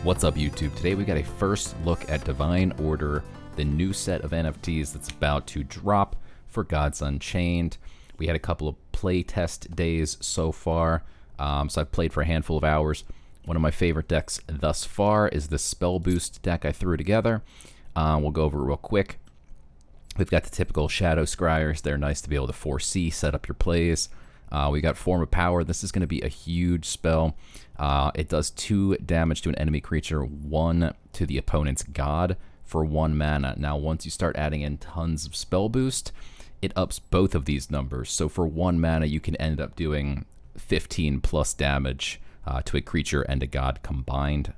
What's up, YouTube? Today we got a first look at Divine Order, the new set of NFTs that's about to drop for Gods Unchained. We had a couple of play test days so far, so I've played for a handful of hours. One of my favorite decks thus far is the Spell Boost deck I threw together. We'll go over it real quick. We've got the typical Shadow Scryers. They're nice to be able to foresee, set up your plays. We got Form of Power. This is going to be a huge spell. It does 2 damage to an enemy creature, 1 to the opponent's god for 1 mana. Now, once you start adding in tons of spell boost, it ups both of these numbers. So for 1 mana, you can end up doing 15 plus damage to a creature and a god combined.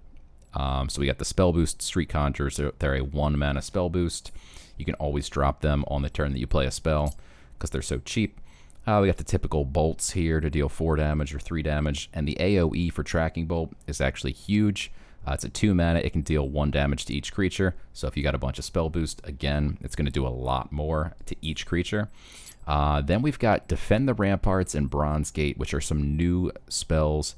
So we got the spell boost Street Conjurers. They're a 1 mana spell boost. You can always drop them on the turn that you play a spell because they're so cheap. We got the typical bolts here to deal 4 damage or 3 damage, and the AoE for Tracking Bolt is actually huge. It's a 2 mana, it can deal 1 damage to each creature, so if you got a bunch of spell boost, again, it's going to do a lot more to each creature. Then we've got Defend the Ramparts and Bronze Gate, which are some new spells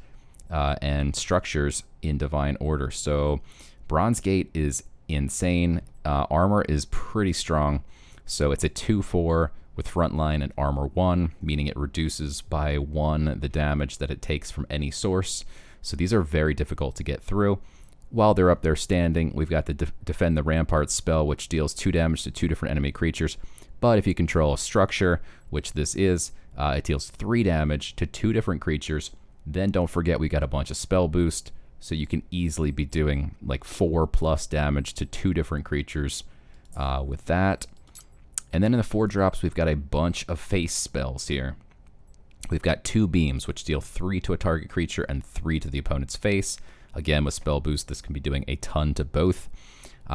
and structures in Divine Order. So Bronze Gate is insane. Armor is pretty strong, so it's a 2/4 with frontline and armor 1, meaning it reduces by 1 the damage that it takes from any source. So these are very difficult to get through. While they're up there standing, we've got the Defend the Ramparts spell, which deals 2 damage to 2 different enemy creatures. But if you control a structure, which this is, it deals 3 damage to 2 different creatures. Then don't forget we got a bunch of spell boost, so you can easily be doing like 4 plus damage to 2 different creatures with that. And then in the 4 drops, we've got a bunch of face spells here. We've got 2 beams, which deal 3 to a target creature and 3 to the opponent's face. Again, with spell boost, this can be doing a ton to both.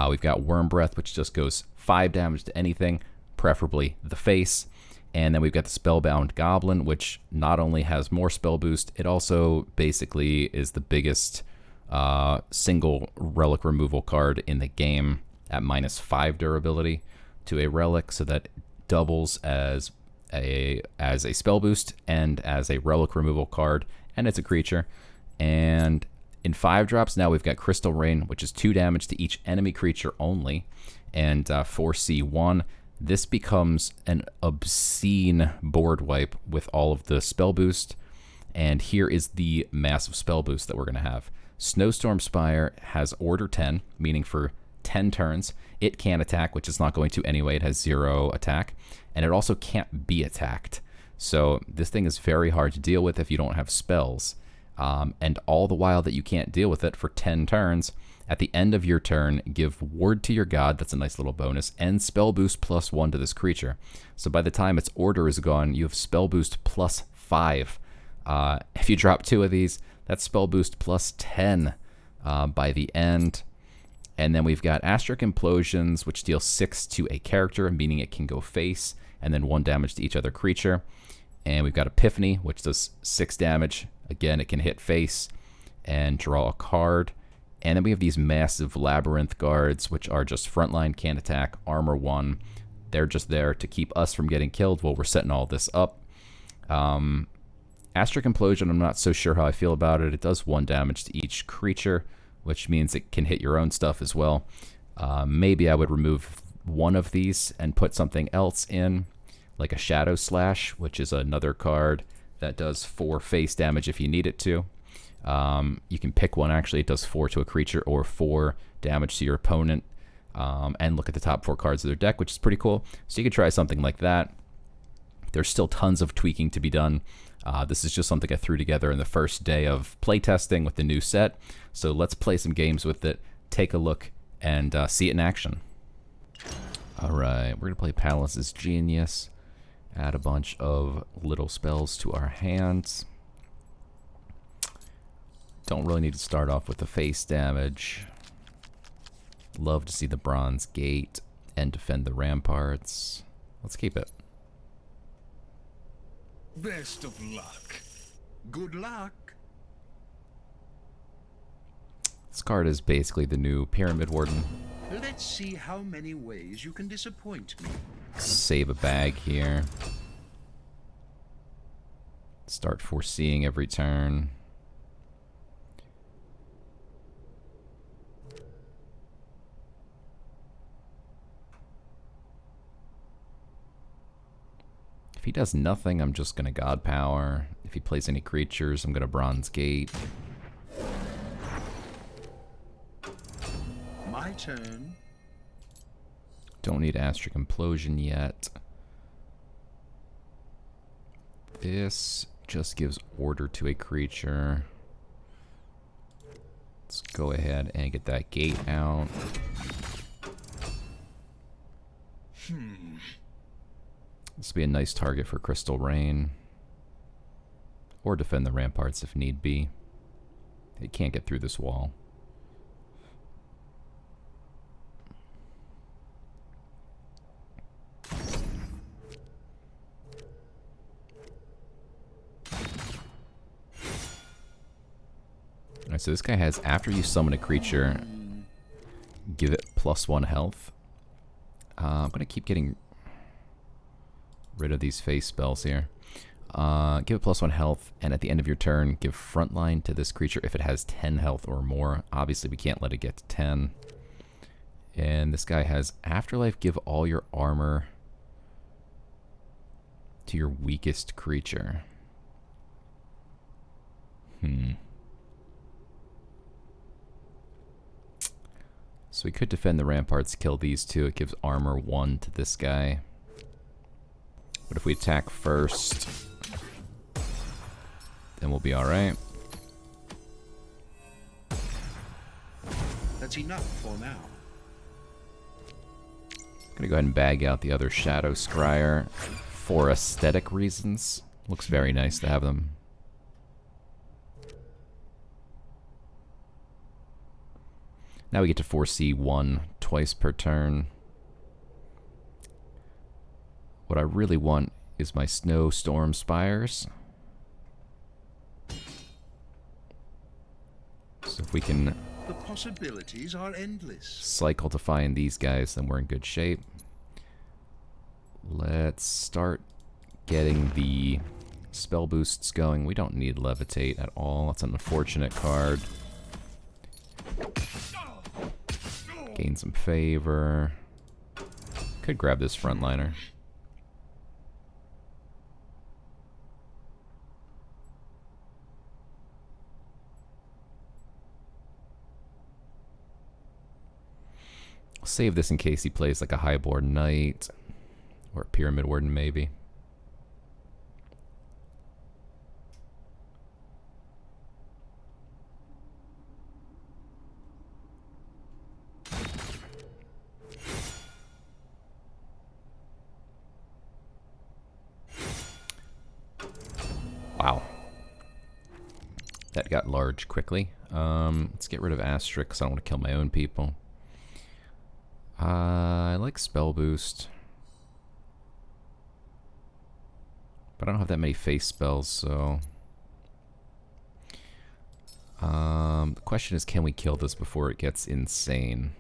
We've got Worm Breath, which just goes 5 damage to anything, preferably the face. And then we've got the Spellbound Goblin, which not only has more spell boost, it also basically is the biggest single relic removal card in the game at -5 durability to a relic, so that doubles as a spell boost and as a relic removal card, and it's a creature. And in 5 drops now we've got Crystal Rain, which is 2 damage to each enemy creature only, and 4C1. This becomes an obscene board wipe with all of the spell boost, and here is the massive spell boost that we're going to have. Snowstorm Spire has Order 10, meaning for 10 turns, it can attack, which it's not going to anyway. It has 0 attack, and it also can't be attacked. So this thing is very hard to deal with if you don't have spells. And all the while that you can't deal with it for 10 turns, at the end of your turn, give Ward to your god, that's a nice little bonus, and spell boost +1 to this creature. So by the time its order is gone, you have spell boost +5. If you drop 2 of these, that's spell boost +10 by the end. And then we've got Astric Implosions, which deals 6 to a character, meaning it can go face, and then 1 damage to each other creature. And we've got Epiphany, which does 6 damage. Again, it can hit face and draw a card. And then we have these massive Labyrinth guards, which are just frontline, can't attack, armor 1. They're just there to keep us from getting killed while we're setting all this up. Astric Implosion, I'm not so sure how I feel about it. It does 1 damage to each creature, which means it can hit your own stuff as well. Maybe I would remove 1 of these and put something else in, like a Shadow Slash, which is another card that does 4 face damage if you need it to. You can pick one, actually. It does 4 to a creature or 4 damage to your opponent. And look at the top 4 cards of their deck, which is pretty cool. So you could try something like that. There's still tons of tweaking to be done. This is just something I threw together in the first day of playtesting with the new set. So let's play some games with it, take a look, and see it in action. Alright, we're going to play Palace's Genius. Add a bunch of little spells to our hands. Don't really need to start off with the face damage. Love to see the Bronze Gate and Defend the Ramparts. Let's keep it. Best of luck. Good luck. This card is basically the new Pyramid Warden. Let's see how many ways you can disappoint me. Save a bag here. Start foreseeing every turn. does nothing, I'm just going to God Power. If he plays any creatures, I'm going to Bronze Gate. My turn. Don't need Astric Implosion yet. This just gives order to a creature. Let's go ahead and get that gate out. This will be a nice target for Crystal Rain. Or defend the ramparts if need be. It can't get through this wall. Alright, so this guy has, after you summon a creature, give it +1 health. I'm going to keep getting rid of these face spells here. Give it +1 health, and at the end of your turn, give Frontline to this creature if it has 10 health or more. Obviously, we can't let it get to 10. And this guy has Afterlife, give all your armor to your weakest creature. So we could defend the ramparts, kill these two. It gives armor 1 to this guy. But if we attack first, then we'll be alright. That's enough for now. Gonna go ahead and bag out the other Shadow Scryer for aesthetic reasons. Looks very nice to have them. Now we get to foresee 1 twice per turn. What I really want is my Snowstorm Spires. So if we can The possibilities are endless. cycle to find these guys, then we're in good shape. Let's start getting the spell boosts going. We don't need Levitate at all. That's an unfortunate card. Gain some favor. Could grab this Frontliner. I'll save this in case he plays like a Highborn Knight or a Pyramid Warden maybe. Wow. That got large quickly. Let's get rid of Astric because I don't want to kill my own people. I like Spell Boost. But I don't have that many face spells, so... the question is, can we kill this before it gets insane?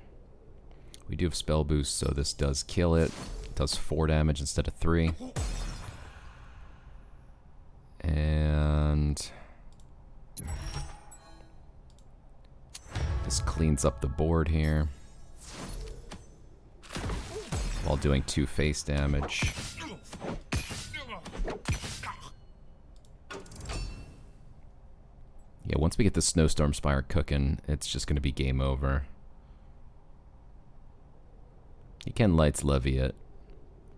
We do have Spell Boost, so this does kill it. It does 4 damage instead of 3. And... this cleans up the board here. While doing 2 face damage. Yeah, once we get the Snowstorm Spire cooking, it's just going to be game over. He can Lights Levy it,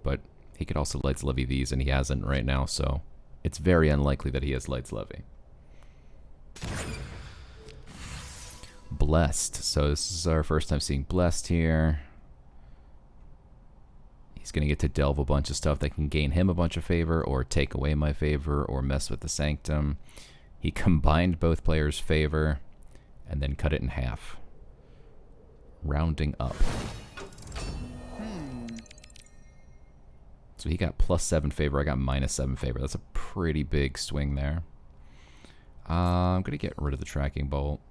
but he could also Lights Levy these, and he hasn't right now, so it's very unlikely that he has Lights Levy. Blessed. So this is our first time seeing Blessed here. He's going to get to delve a bunch of stuff that can gain him a bunch of favor, or take away my favor, or mess with the Sanctum. He combined both players' favor, and then cut it in half. Rounding up. So he got +7 favor, I got -7 favor. That's a pretty big swing there. I'm going to get rid of the Tracking Bolt.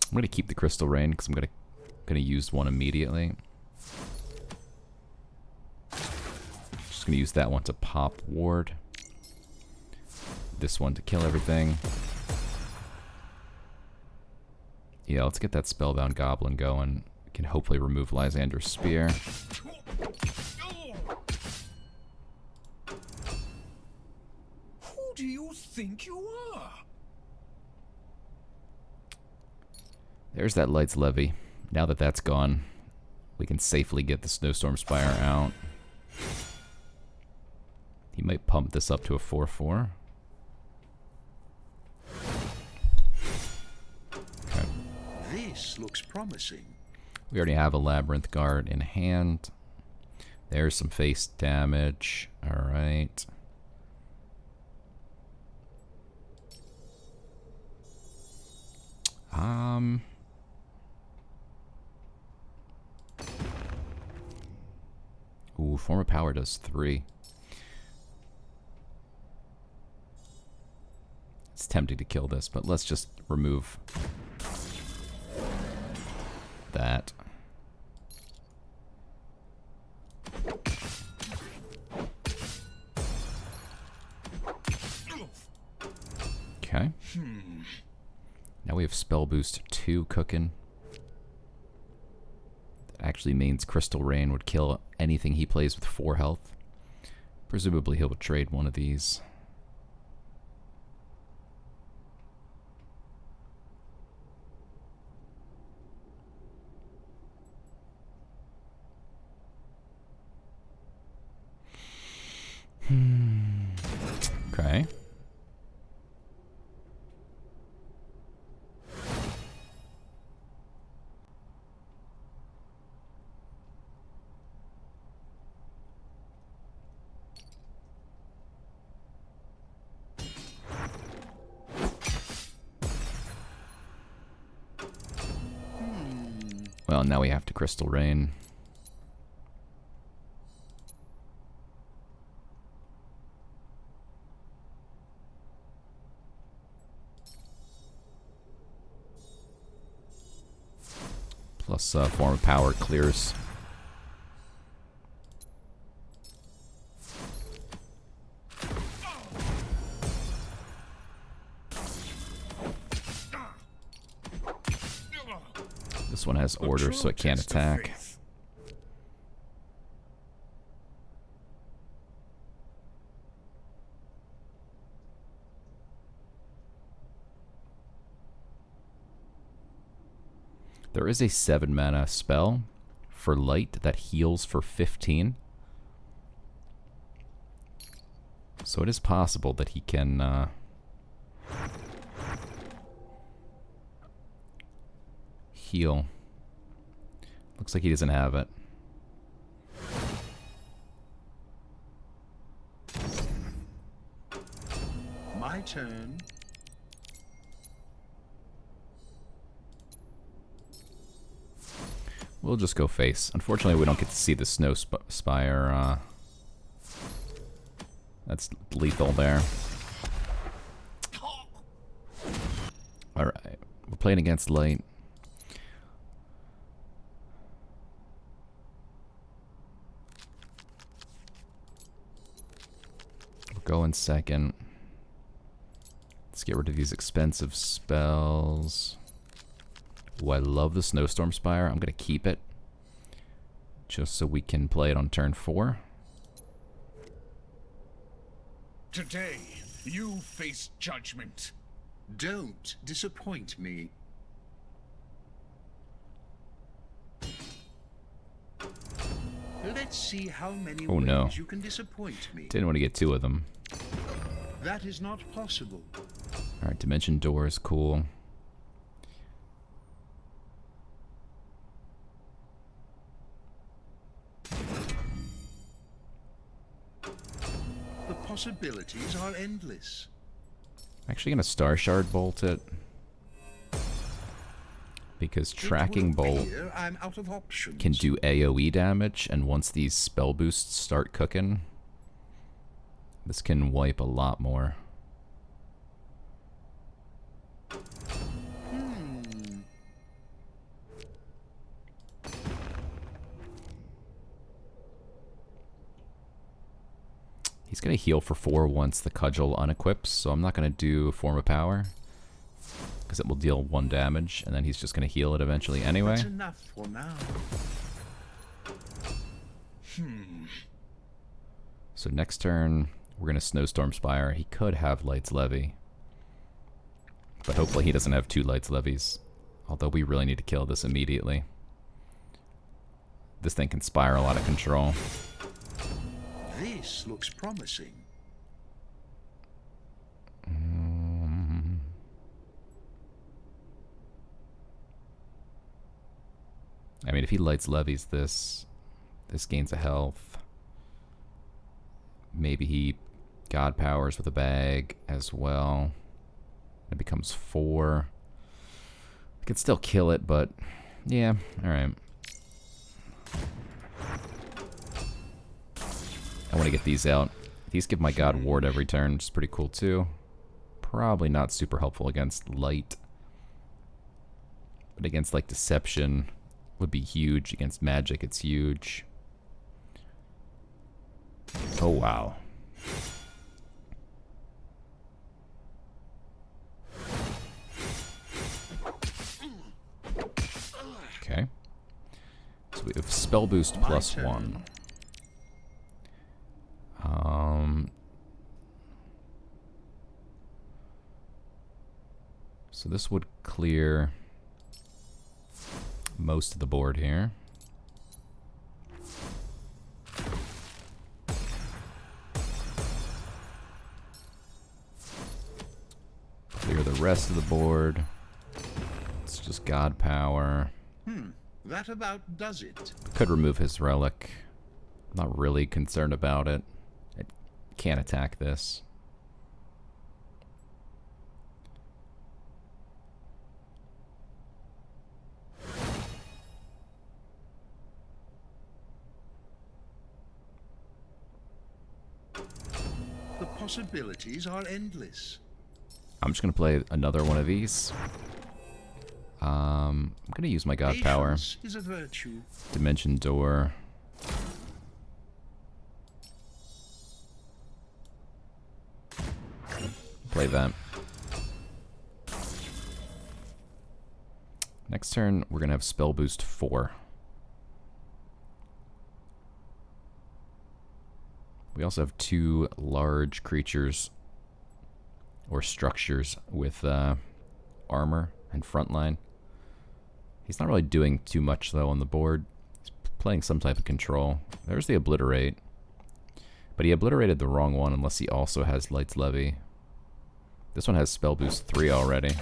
I'm going to keep the Crystal Rain because I'm going to use one immediately. Just going to use that one to pop Ward. this one to kill everything. Yeah, let's get that Spellbound Goblin going. We can hopefully remove Lysander's Spear. Who do you think you are? There's that Light's Levy. Now that that's gone, we can safely get the Snowstorm Spire out. He might pump this up to a 4/4. Okay. This looks promising. We already have a Labyrinth Guard in hand. There's some face damage. Alright. Ooh, Form of Power does 3. It's tempting to kill this, but let's just remove that. Okay. Now we have Spell Boost 2 cooking. That actually means Crystal Rain would kill anything he plays with 4 health. Presumably he'll trade one of these. Okay. Well, now we have to Crystal Rain. Plus Form of Power clears. This one has Order, so it can't attack. There is a 7 mana spell for light that heals for 15. So it is possible that he can heal. Looks like he doesn't have it. My turn. We'll just go face. Unfortunately, we don't get to see the Snow Spire. That's lethal there. Alright. We're playing against light. We'll go in second. Let's get rid of these expensive spells. Oh, I love the Snowstorm Spire. I'm going to keep it just so we can play it on turn 4. Today, you face judgment. Don't disappoint me. Let's see how many ways you can disappoint me. Didn't want to get 2 of them. That is not possible. Alright, Dimension Door is cool. The possibilities are endless. I'm actually going to Star Shard Bolt it. Because Tracking Bolt I'm out of options. can do AoE damage, and once these spell boosts start cooking, this can wipe a lot more. He's going to heal for 4 once the cudgel unequips, so I'm not going to do Form of Power, because it will deal 1 damage, and then he's just going to heal it eventually anyway. That's enough for now. So next turn, we're going to Snowstorm Spire. He could have Light's Levy, but hopefully he doesn't have 2 Light's Levies, although we really need to kill this immediately. This thing can spiral out of control. This looks promising. I mean, if he Lights Levies this gains a health. Maybe he God Powers with a bag as well. It becomes 4. I could still kill it, but yeah, alright. I want to get these out. These give my God Ward every turn, which is pretty cool too. Probably not super helpful against Light. But against like Deception would be huge. Against Magic it's huge. Oh wow. Okay. So we have Spell Boost plus 1. So this would clear most of the board here. Clear the rest of the board. It's just God Power. That about does it. Could remove his relic. Not really concerned about it. It can't attack this. The possibilities are endless. I'm just going to play another one of these. I'm going to use my God Power. Patience is a virtue. Dimension Door. Play that. Next turn, we're going to have Spell Boost 4. We also have 2 large creatures or structures with armor and frontline. He's not really doing too much though on the board. He's playing some type of control. There's the Obliterate. But he obliterated the wrong one unless he also has Light's Levy. This one has Spell Boost 3 already.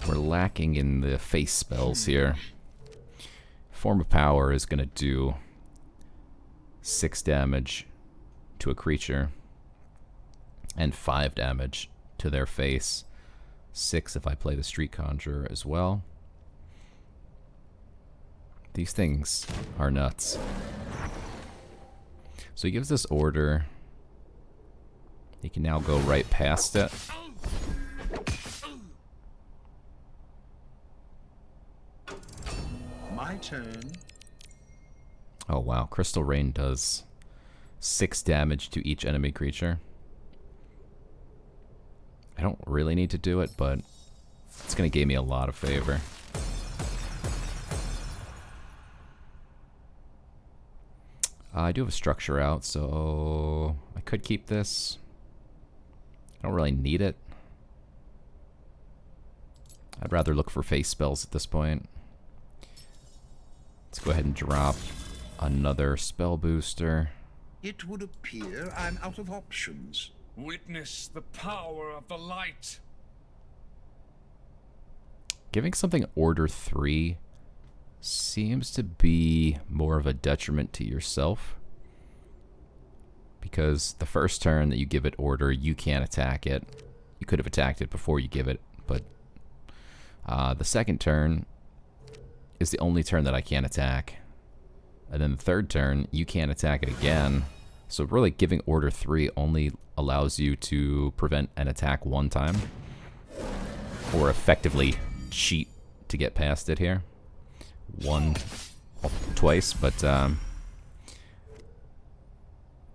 We're lacking in the face spells here. Form of Power is going to do 6 damage to a creature and 5 damage to their face. 6 if I play the Street Conjurer as well. These things are nuts. So he gives this order. He can now go right past it. My turn. Oh wow, Crystal Rain does 6 damage to each enemy creature. I don't really need to do it, but it's going to give me a lot of favor. I do have a structure out, so I could keep this. I don't really need it. I'd rather look for face spells at this point. Let's go ahead and drop another spell booster. It would appear I'm out of options. Witness the power of the light. Giving something order 3 seems to be more of a detriment to yourself. because the first turn that you give it order, you can't attack it. You could have attacked it before you give it, but the second turn is the only turn that I can't attack. And then the third turn, you can't attack it again. So really giving order 3 only allows you to prevent an attack one time, or effectively cheat to get past it here. Twice, but yeah,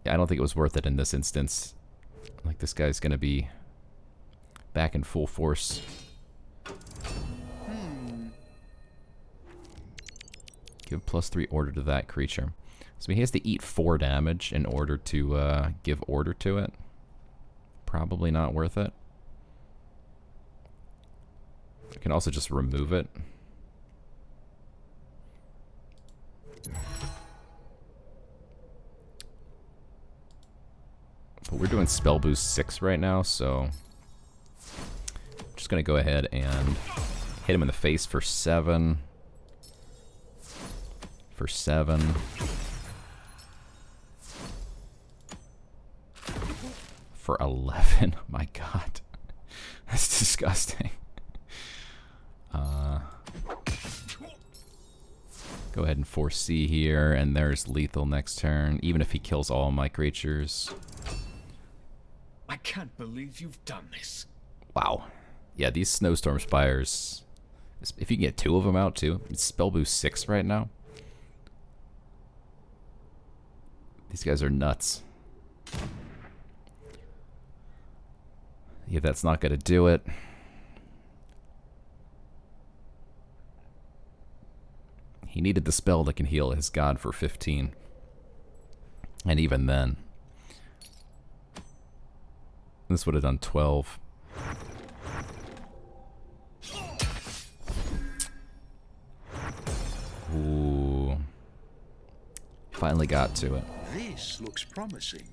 I don't think it was worth it in this instance. Like, this guy's gonna be back in full force. Give +3 order to that creature. So he has to eat 4 damage in order to give order to it. Probably not worth it. I can also just remove it. But we're doing spell boost 6 right now, so I'm just gonna go ahead and hit him in the face for 7. For 7. For 11. My god. That's disgusting. Go ahead and force C here, and there's lethal next turn, even if he kills all my creatures. I can't believe you've done this. Wow. Yeah, these Snowstorm Spires, if you can get 2 of them out too, it's spell boost 6 right now. These guys are nuts. Yeah, that's not going to do it. He needed the spell that can heal his god for 15. And even then, this would have done 12. Ooh. Finally got to it. This looks promising.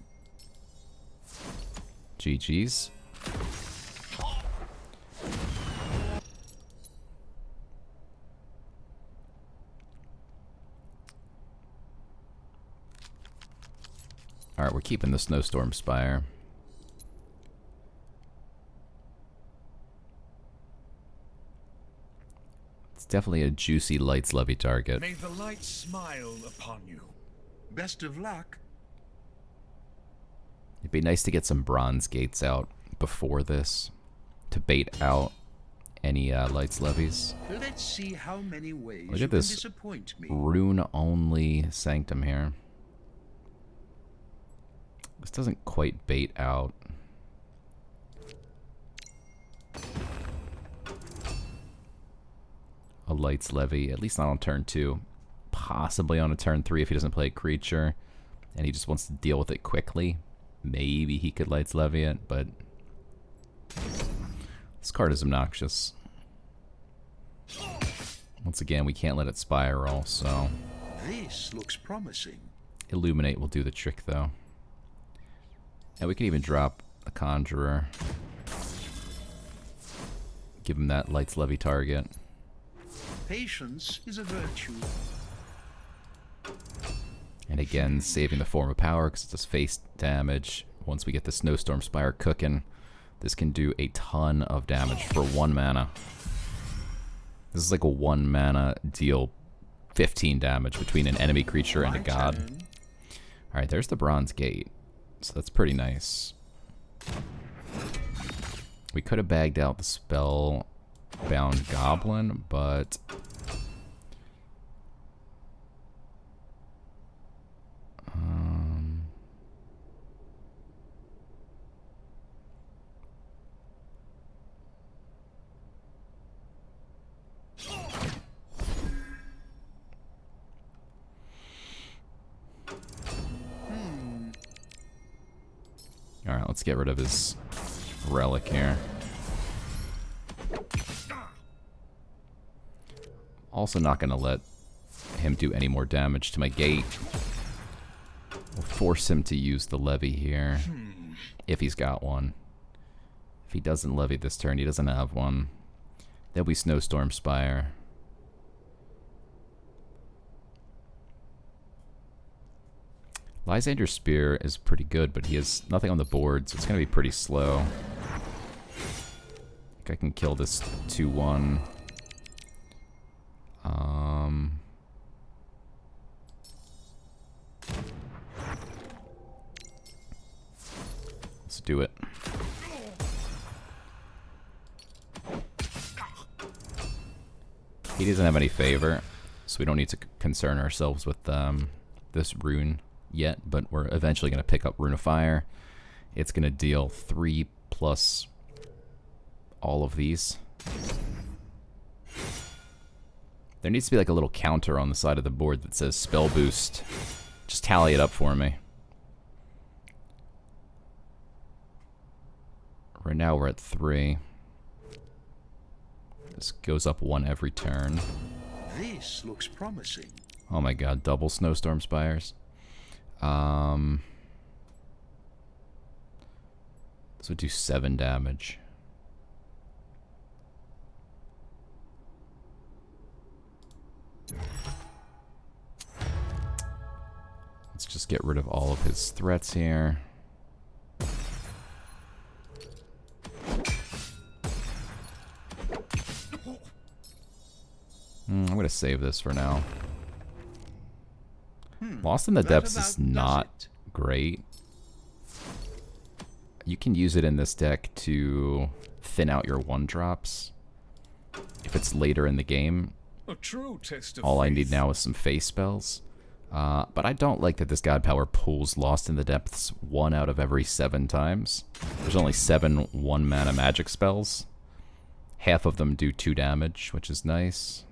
GG's. Alright, we're keeping the Snowstorm Spire. It's definitely a juicy Lights Levy target. May the light smile upon you. Best of luck. It'd be nice to get some bronze gates out before this to bait out any Lights Levies. Let's see how many ways Look you at can this disappoint me. rune-only Sanctum here. This doesn't quite bait out. A Lights Levy, at least not on turn 2. Possibly on a turn 3 if he doesn't play a creature and he just wants to deal with it quickly. Maybe he could Lights Levy it, but this card is obnoxious. Once again, we can't let it spiral, so This looks promising. Illuminate will do the trick, though. And we can even drop a Conjurer. Give him that Lights Levy target. Patience is a virtue. And again, saving the Form of Power because it does face damage. Once we get the Snowstorm Spire cooking, this can do a ton of damage for 1 mana. This is like a 1 mana deal 15 damage between an enemy creature and a god. Alright, there's the Bronze Gate. So that's pretty nice. We could have bagged out the Spellbound Goblin, but alright, let's get rid of his relic here. Also not going to let him do any more damage to my gate. We'll force him to use the levy here, if he's got one. If he doesn't levy this turn, he doesn't have one. There'll be Snowstorm Spire. Lysander's Spear is pretty good, but he has nothing on the board, so it's going to be pretty slow. I think I can kill this 2-1. Let's do it. He doesn't have any favor, so we don't need to concern ourselves with this rune yet, but we're eventually going to pick up Rune of Fire. It's going to deal 3 plus all of these. There needs to be like a little counter on the side of the board that says spell boost. Just tally it up for me. Right now we're at 3. This goes up 1 every turn. This looks promising. Oh my god, double Snowstorm Spires. This would do 7 damage. Let's just get rid of all of his threats here. I'm going to save this for now. Lost in the Depths is not great. You can use it in this deck to thin out your 1-drops. If it's later in the game, A true test of all I faith. need now is some face spells. But I don't like that this God Power pulls Lost in the Depths 1 out of every 7 times. There's only 7 1-mana magic spells. Half of them do 2 damage, which is nice.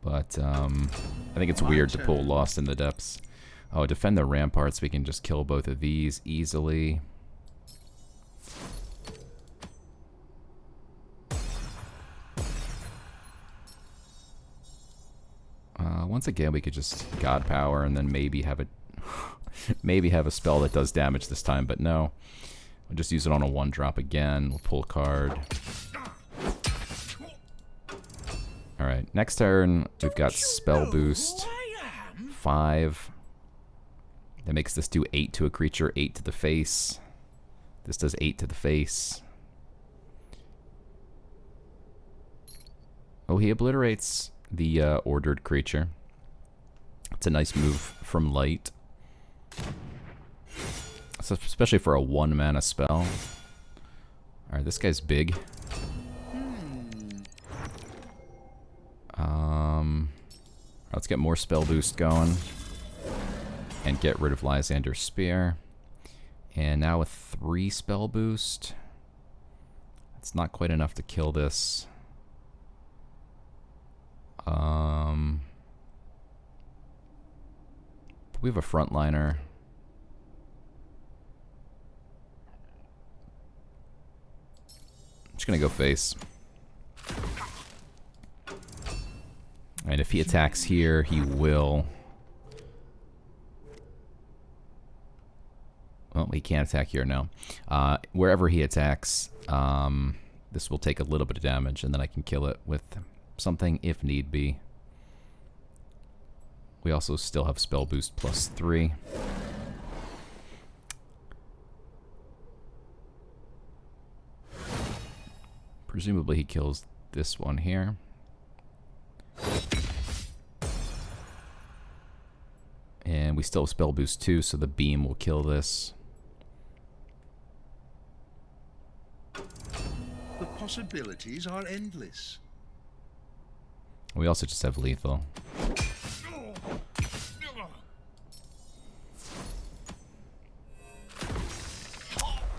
But I think it's weird to pull Lost in the Depths. Oh, defend the ramparts. We can just kill both of these easily. Once again, we could just God Power and then maybe have a maybe have a spell that does damage this time. But no, we'll just use it on a 1-drop again. We'll pull a card. All right, next turn we've got spell boost 5. That makes this do 8 to a creature, 8 to the face. This does 8 to the face. Oh, he obliterates the ordered creature. It's a nice move from light. So especially for a 1-mana spell. Alright, this guy's big. Let's get more spell boost going. And get rid of Lysander's Spear. And now with 3 spell boost. It's not quite enough to kill this. We have a frontliner. I'm just gonna go face. And if he attacks here, he will. Well, he can't attack here now. Wherever he attacks, this will take a little bit of damage, and then I can kill it with something if need be. We also still have spell boost plus 3. Presumably he kills this one here. And we still have spell boost 2, so the beam will kill this. The possibilities are endless. We also just have lethal.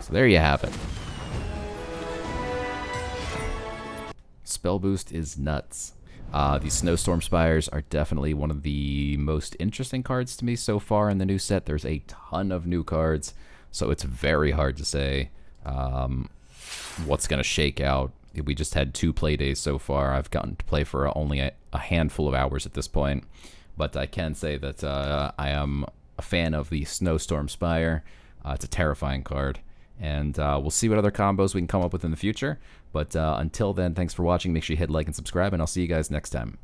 So there you have it. Spell boost is nuts. These Snowstorm Spires are definitely one of the most interesting cards to me so far in the new set. There's a ton of new cards, so it's very hard to say what's going to shake out. We just had 2 play days so far. I've gotten to play for only a handful of hours at this point, but I can say that I am a fan of the Snowstorm Spire. It's a terrifying card, and we'll see what other combos we can come up with in the future. But until then, thanks for watching. Make sure you hit like and subscribe, and I'll see you guys next time.